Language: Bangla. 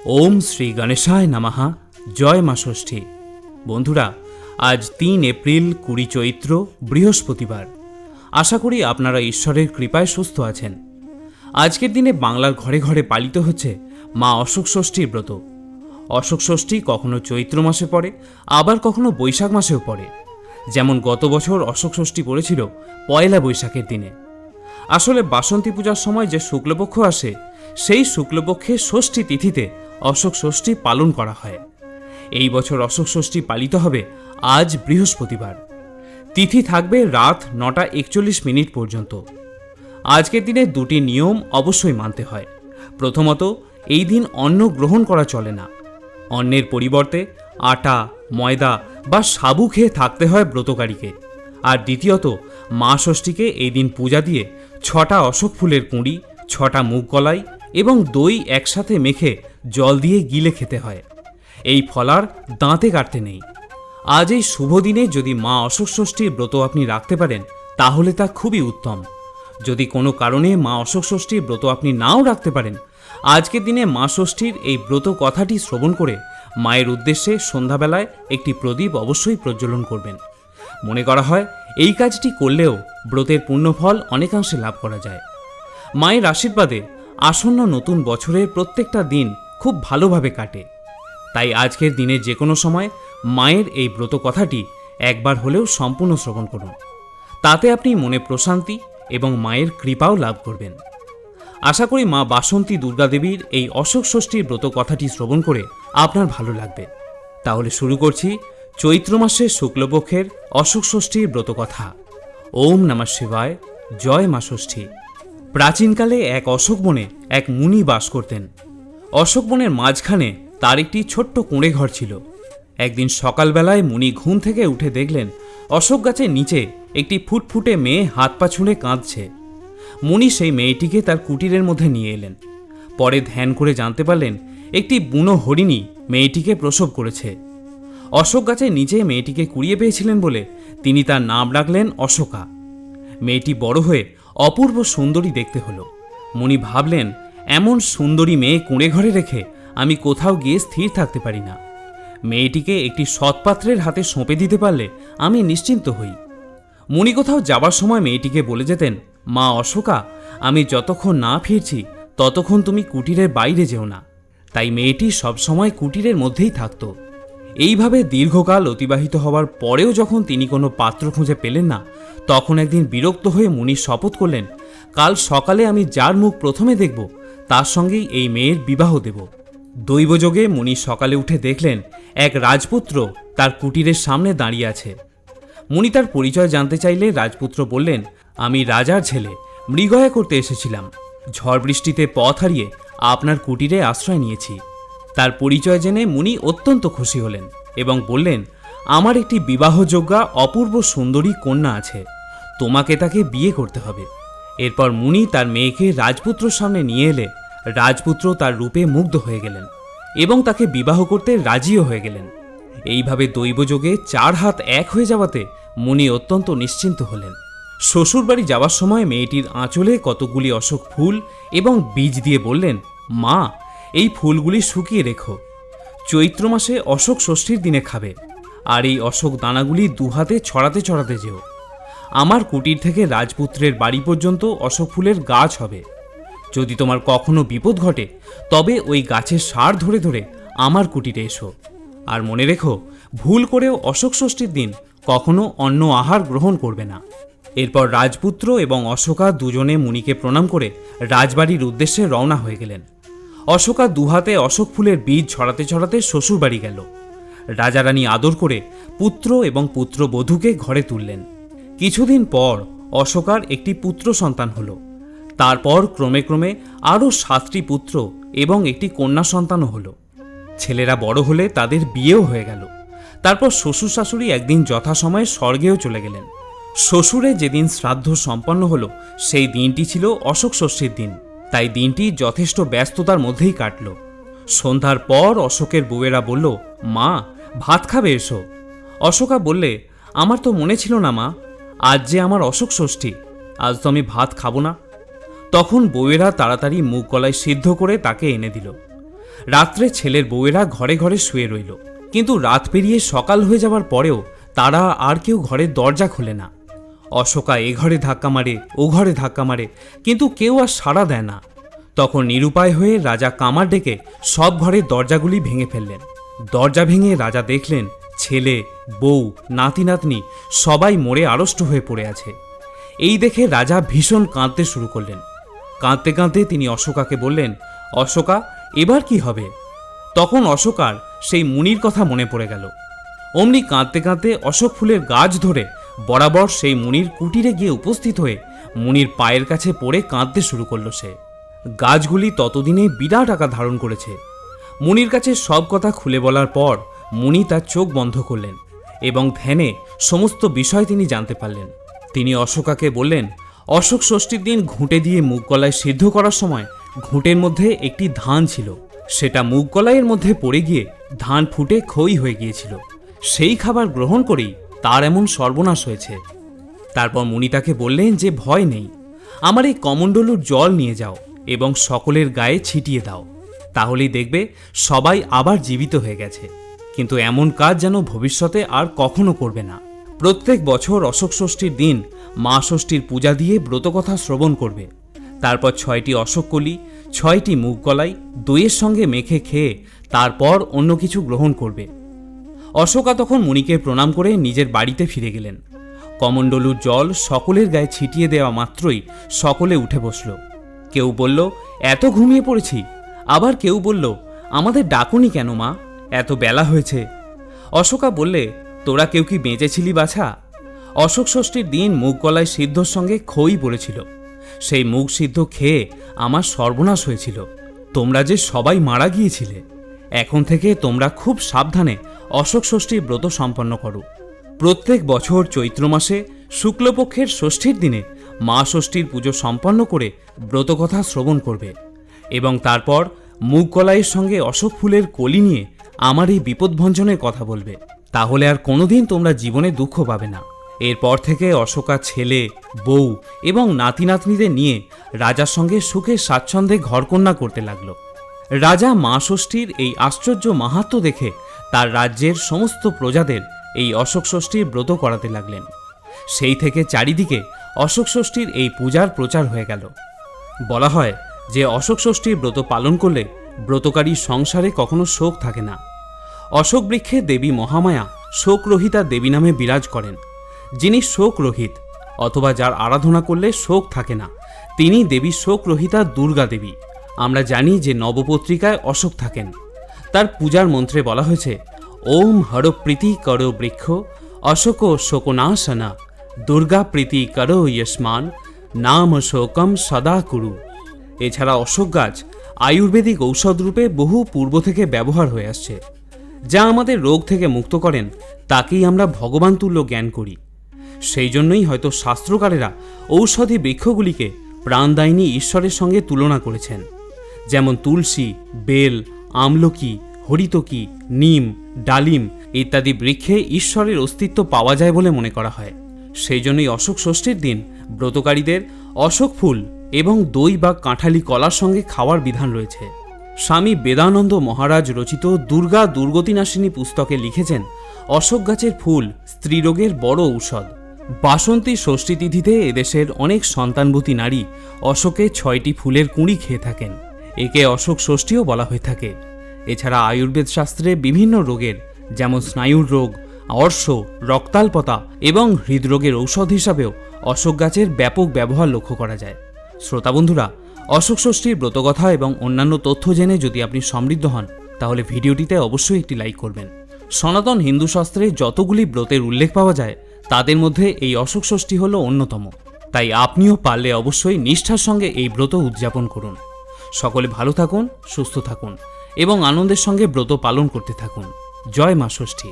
ওম শ্রী গণেশায় নমঃ। জয় মা ষষ্ঠী। বন্ধুরা, আজ ৩ এপ্রিল ২০ চৈত্র, বৃহস্পতিবার। আশা করি আপনারা ঈশ্বরের কৃপায় সুস্থ আছেন। আজকের দিনে বাংলার ঘরে ঘরে পালিত হচ্ছে মা অশোক ষষ্ঠীর ব্রত। অশোক ষষ্ঠী কখনো চৈত্র মাসে পড়ে, আবার কখনো বৈশাখ মাসেও পড়ে। যেমন গত বছর অশোক ষষ্ঠী পড়েছিল পয়লা বৈশাখের দিনে। আসলে বাসন্তী পূজার সময় যে শুক্লপক্ষ আসে, সেই শুক্লপক্ষের ষষ্ঠী তিথিতে অশোক ষষ্ঠী পালন করা হয়। এই বছর অশোক ষষ্ঠী পালিত হবে আজ বৃহস্পতিবার। তিথি থাকবে রাত ৯টা ৪১ পর্যন্ত। আজকের দিনে দুটি নিয়ম অবশ্যই মানতে হয়। প্রথমত, এই দিন অন্ন গ্রহণ করা চলে না। অন্নের পরিবর্তে আটা, ময়দা বা সাবু খেয়ে থাকতে হয় ব্রতকারীকে। আর দ্বিতীয়ত, মা ষষ্ঠীকে এই দিন পূজা দিয়ে ৬টা অশোক ফুলের কুঁড়ি, ৬টা মুগ কলাই এবং দই একসাথে মেখে জল দিয়ে গিলে খেতে হয়। এই ফলার দাঁতে কাটতে নেই। আজ এই শুভ দিনে যদি মা অশোক ষষ্ঠীর ব্রত আপনি রাখতে পারেন, তাহলে তা খুবই উত্তম। যদি কোনো কারণে মা অশোক ষষ্ঠীর ব্রত আপনি নাও রাখতে পারেন, আজকের দিনে মা ষষ্ঠীর এই ব্রত কথাটি শ্রবণ করে মায়ের উদ্দেশ্যে সন্ধ্যাবেলায় একটি প্রদীপ অবশ্যই প্রজ্বলন করবেন। মনে করা হয় এই কাজটি করলেও ব্রতের পুণ্যফল অনেকাংশে লাভ করা যায়। মায়ের আশীর্বাদে আসন্ন নতুন বছরের প্রত্যেকটা দিন খুব ভালোভাবে কাটে। তাই আজকের দিনে যে কোনো সময় মায়ের এই ব্রত কথাটি একবার হলেও সম্পূর্ণ শ্রবণ করুন। তাতে আপনি মনে প্রশান্তি এবং মায়ের কৃপাও লাভ করবেন। আশা করি মা বাসন্তী দুর্গাদেবীর এই অশোক ষষ্ঠীর ব্রত কথাটি শ্রবণ করে আপনার ভালো লাগবে। তাহলে শুরু করছি চৈত্র মাসের শুক্লপক্ষের অশোক ষষ্ঠীর ব্রত কথা। ওম নমঃ শিবায়। জয় মা ষষ্ঠী। প্রাচীনকালে এক অশোক বনে এক মুনি বাস করতেন। অশোক বনের মাঝখানে তার একটি ছোট্ট কুঁড়ে ঘর ছিল। একদিন সকালবেলায় মুনি ঘুম থেকে উঠে দেখলেন অশোক গাছের নিচে একটি ফুটফুটে মেয়ে হাত পা ছুঁড়ে কাঁদছে। মুনি সেই মেয়েটিকে তার কুটিরের মধ্যে নিয়ে এলেন। পরে ধ্যান করে জানতে পারলেন একটি বুনো হরিণী মেয়েটিকে প্রসব করেছে। অশোক গাছের নিচে মেয়েটিকে কুড়িয়ে পেয়েছিলেন বলে তিনি তার নাম রাখলেন অশোকা। মেয়েটি বড় হয়ে অপূর্ব সুন্দরী দেখতে হলো। মুনি ভাবলেন, এমন সুন্দরী মেয়ে কুঁড়ে ঘরে রেখে আমি কোথাও গিয়ে স্থির থাকতে পারি না। মেয়েটিকে একটি সৎপাত্রের হাতে সঁপে দিতে পারলে আমি নিশ্চিন্ত হই। মুনি কোথাও যাবার সময় মেয়েটিকে বলে যেতেন, মা অশোকা, আমি যতক্ষণ না ফিরছি ততক্ষণ তুমি কুটিরের বাইরে যেও না। তাই মেয়েটি সবসময় কুটিরের মধ্যেই থাকত। এইভাবে দীর্ঘকাল অতিবাহিত হওয়ার পরেও যখন তিনি কোনো পাত্র খুঁজে পেলেন না, তখন একদিন বিরক্ত হয়ে মুনি শপথ করলেন, কাল সকালে আমি যার মুখ প্রথমে দেখব তার সঙ্গেই এই মেয়ের বিবাহ দেব। দৈবযোগে মুনি সকালে উঠে দেখলেন এক রাজপুত্র তার কুটিরের সামনে দাঁড়িয়ে আছে। মুনি তার পরিচয় জানতে চাইলে রাজপুত্র বললেন, আমি রাজার ছেলে, মৃগয়া করতে এসেছিলাম। ঝড় বৃষ্টিতে পথ হারিয়ে আপনার কুটিরে আশ্রয় নিয়েছি। তার পরিচয় জেনে মুনি অত্যন্ত খুশি হলেন এবং বললেন, আমার একটি বিবাহযোগ্যা অপূর্ব সুন্দরী কন্যা আছে, তোমাকে তাকে বিয়ে করতে হবে। এরপর মুনি তার মেয়েকে রাজপুত্রর সামনে নিয়ে এলে রাজপুত্র তার রূপে মুগ্ধ হয়ে গেলেন এবং তাকে বিবাহ করতে রাজিও হয়ে গেলেন। এইভাবে দৈবযোগে ৪ হাত এক হয়ে যাওয়াতে মুনি অত্যন্ত নিশ্চিন্ত হলেন। শ্বশুরবাড়ি যাওয়ার সময় মেয়েটির আঁচলে কতগুলি অশোক ফুল এবং বীজ দিয়ে বললেন, মা, এই ফুলগুলি শুকিয়ে রেখো, চৈত্র মাসে অশোক ষষ্ঠীর দিনে খাবে। আর এই অশোক দানাগুলি ২ হাতে ছড়াতে ছড়াতে যেও। আমার কুটির থেকে রাজপুত্রের বাড়ি পর্যন্ত অশোক ফুলের গাছ হবে। যদি তোমার কখনো বিপদ ঘটে, তবে ওই গাছের সার ধরে ধরে আমার কুটিরে এসো। আর মনে রেখো, ভুল করেও অশোক ষষ্ঠীর দিন কখনো অন্ন আহার গ্রহণ করবে না। এরপর রাজপুত্র এবং অশোকা দুজনে মুনিকে প্রণাম করে রাজবাড়ির উদ্দেশ্যে রওনা হয়ে গেলেন। অশোকা ২ হাতে অশোক ফুলের বীজ ছড়াতে ছড়াতে শ্বশুরবাড়ি গেল। রাজারানী আদর করে পুত্র এবং পুত্রবধূকে ঘরে তুললেন। কিছুদিন পর অশোকার একটি পুত্র সন্তান হল। তারপর ক্রমে ক্রমে আরও ৭টি পুত্র এবং একটি কন্যা সন্তানও হল। ছেলেরা বড় হলে তাদের বিয়েও হয়ে গেল। তারপর শ্বশুর শাশুড়ি একদিন যথাসময়ে স্বর্গেও চলে গেলেন। শ্বশুরে যেদিন শ্রাদ্ধ সম্পন্ন হলো, সেই দিনটি ছিল অশোক ষষ্ঠীর দিন। তাই দিনটি যথেষ্ট ব্যস্ততার মধ্যেই কাটল। সন্ধ্যার পর অশোকের বউয়েরা বলল, মা, ভাত খাবে এসো। অশোকা বললে, আমার তো মনে ছিল না মা, আজ যে আমার অশোক ষষ্ঠী, আজ তো আমি ভাত খাবো না। তখন বউয়েরা তাড়াতাড়ি মুগ কলাই সিদ্ধ করে তাকে এনে দিল। রাত্রে ছেলের বউয়েরা ঘরে ঘরে শুয়ে রইল, কিন্তু রাত পেরিয়ে সকাল হয়ে যাওয়ার পরেও তারা আর কেউ ঘরের দরজা খোলে না। অশোকা এ ঘরে ধাক্কা মারে, ও ঘরে ধাক্কা মারে, কিন্তু কেউ আর সাড়া দেয় না। তখন নিরুপায় হয়ে রাজা কামার ডেকে সব ঘরের দরজাগুলি ভেঙে ফেললেন। দরজা ভেঙে রাজা দেখলেন ছেলে, বউ, নাতি নাতনি সবাই মরে আড়ষ্ট হয়ে পড়ে আছে। এই দেখে রাজা ভীষণ কাঁদতে শুরু করলেন। কাঁদতে কাঁদতে তিনি অশোকাকে বললেন, অশোকা, এবার কি হবে? তখন অশোকার সেই মুনির কথা মনে পড়ে গেল। অমনি কাঁদতে কাঁদতে অশোক ফুলের গাছ ধরে বরাবর সেই মুনির কুটিরে গিয়ে উপস্থিত হয়ে মুনির পায়ের কাছে পড়ে কাঁদতে শুরু করল সে। গাছগুলি ততদিনে বিরাট আকার ধারণ করেছে। মুনির কাছে সব কথা খুলে বলার পর মুনি তার চোখ বন্ধ করলেন এবং ধ্যানে সমস্ত বিষয় তিনি জানতে পারলেন। তিনি অশোকাকে বললেন, অশোক ষষ্ঠীর দিন ঘুঁটে দিয়ে মুগ কলাই সিদ্ধ করার সময় ঘুঁটের মধ্যে একটি ধান ছিল, সেটা মুগ কলাইয়ের মধ্যে পড়ে গিয়ে ধান ফুটে খই হয়ে গিয়েছিল। সেই খাবার গ্রহণ করেই তার এমন সর্বনাশ হয়েছে। তারপর মুনি তাকে বললেন যে ভয় নেই, আমার এই কমণ্ডলুর জল নিয়ে যাও এবং সকলের গায়ে ছিটিয়ে দাও, তাহলেই দেখবে সবাই আবার জীবিত হয়ে গেছে। কিন্তু এমন কাজ যেন ভবিষ্যতে আর কখনো করবে না। প্রত্যেক বছর অশোক ষষ্ঠীর দিন মা ষষ্ঠীর পূজা দিয়ে ব্রতকথা শ্রবণ করবে। তারপর 6টি অশোককলি, 6টি মুগ কলাই দইয়ের সঙ্গে মেখে খেয়ে তারপর অন্য কিছু গ্রহণ করবে। অশোকা তখন মুনিকে প্রণাম করে নিজের বাড়িতে ফিরে গেলেন। কমণ্ডলুর জল সকলের গায়ে ছিটিয়ে দেওয়া মাত্রই সকলে উঠে বসল। কেউ বলল, এত ঘুমিয়ে পড়েছি। আবার কেউ বলল, আমাদের ডাকুনি কেন মা, এত বেলা হয়েছে। অশোকা বললে, তোরা কেউ কি বেঁচেছিলি বাছা? অশোক ষষ্ঠীর দিন মুগ কলাই সিদ্ধর সঙ্গে খই পড়েছিল, সেই মুগ সিদ্ধ খেয়ে আমার সর্বনাশ হয়েছিল। তোমরা যে সবাই মারা গিয়েছিলে। এখন থেকে তোমরা খুব সাবধানে অশোক ষষ্ঠীর ব্রত সম্পন্ন করো। প্রত্যেক বছর চৈত্র মাসে শুক্লপক্ষের ষষ্ঠীর দিনে মা ষষ্ঠীর পুজো সম্পন্ন করে ব্রতকথা শ্রবণ করবে এবং তারপর মুগ কলাইয়ের সঙ্গে অশোক ফুলের কলি নিয়ে আমার এই বিপদভঞ্জনের কথা বলবে। তাহলে আর কোনোদিন তোমরা জীবনে দুঃখ পাবে না। এরপর থেকে অশোকা ছেলে, বউ এবং নাতি নাতনিদের নিয়ে রাজার সঙ্গে সুখে স্বাচ্ছন্দ্যে ঘরকন্যা করতে লাগল। রাজা মা ষষ্ঠীর এই আশ্চর্য মাহাত্ম্য দেখে তার রাজ্যের সমস্ত প্রজাদের এই অশোক ষষ্ঠীর ব্রত করাতে লাগলেন। সেই থেকে চারিদিকে অশোক ষষ্ঠীর এই পূজার প্রচার হয়ে গেল। বলা হয় যে অশোক ষষ্ঠীর ব্রত পালন করলে ব্রতকারী সংসারে কখনো শোক থাকে না। অশোক বৃক্ষে দেবী মহামায়া শোকরহিতা দেবী নামে বিরাজ করেন। যিনি শোকরহিত অথবা যার আরাধনা করলে শোক থাকে না, তিনি দেবী শোকরহিতা দুর্গা দেবী। আমরা জানি যে নবপত্রিকায় অশোক থাকেন। তার পূজার মন্ত্রে বলা হয়েছে, ওম হরপ্রীতি করো বৃক্ষ অশোক শোকনাশনা দুর্গা প্রীতি করো ইয়স্মান নাম শোকম সদা কুরু। এছাড়া অশোক গাছ আয়ুর্বেদিক ঔষধ রূপে বহু পূর্ব থেকে ব্যবহার হয়ে আসছে। যা আমাদের রোগ থেকে মুক্ত করেন তাকেই আমরা ভগবান তুল্য জ্ঞান করি। সেই জন্যই হয়তো শাস্ত্রকারেরা ঔষধি বৃক্ষগুলিকে প্রাণদায়িনী ঈশ্বরের সঙ্গে তুলনা করেছেন। যেমন তুলসী, বেল, আমলকি, হরিতকি, নিম, ডালিম ইত্যাদি বৃক্ষে ঈশ্বরের অস্তিত্ব পাওয়া যায় বলে মনে করা হয়। সেই জন্যই অশোক ষষ্ঠীর দিন ব্রতকারীদের অশোক ফুল এবং দই বা কাঁঠালি কলার সঙ্গে খাওয়ার বিধান রয়েছে। স্বামী বেদানন্দ মহারাজ রচিত দুর্গা দুর্গতিনাশিনী পুস্তকে লিখেছেন, অশোক গাছের ফুল স্ত্রীরোগের বড় ঔষধ। বাসন্তী ষষ্ঠী তিথিতে এদেশের অনেক সন্তানবতী নারী অশোকে 6টি ফুলের কুঁড়ি খেয়ে থাকেন। একে অশোক ষষ্ঠীও বলা হয়ে থাকে। এছাড়া আয়ুর্বেদ শাস্ত্রে বিভিন্ন রোগের যেমন স্নায়ুর রোগ, অর্শ, রক্তাল্পতা এবং হৃদরোগের ঔষধ হিসাবেও অশোক গাছের ব্যাপক ব্যবহার লক্ষ্য করা যায়। শ্রোতা বন্ধুরা, অশোক ষষ্ঠীর ব্রতকথা এবং অন্যান্য তথ্য জেনে যদি আপনি সমৃদ্ধ হন তাহলে ভিডিওটিতে অবশ্যই একটি লাইক করবেন। সনাতন হিন্দু শাস্ত্রে যতগুলি ব্রতের উল্লেখ পাওয়া যায় তাদের মধ্যে এই অশোক ষষ্ঠী হল অন্যতম। তাই আপনিও পারলে অবশ্যই নিষ্ঠার সঙ্গে এই ব্রত উদযাপন করুন। সকলে ভালো থাকুন, সুস্থ থাকুন এবং আনন্দের সঙ্গে ব্রত পালন করতে থাকুন। জয় মা ষষ্ঠী।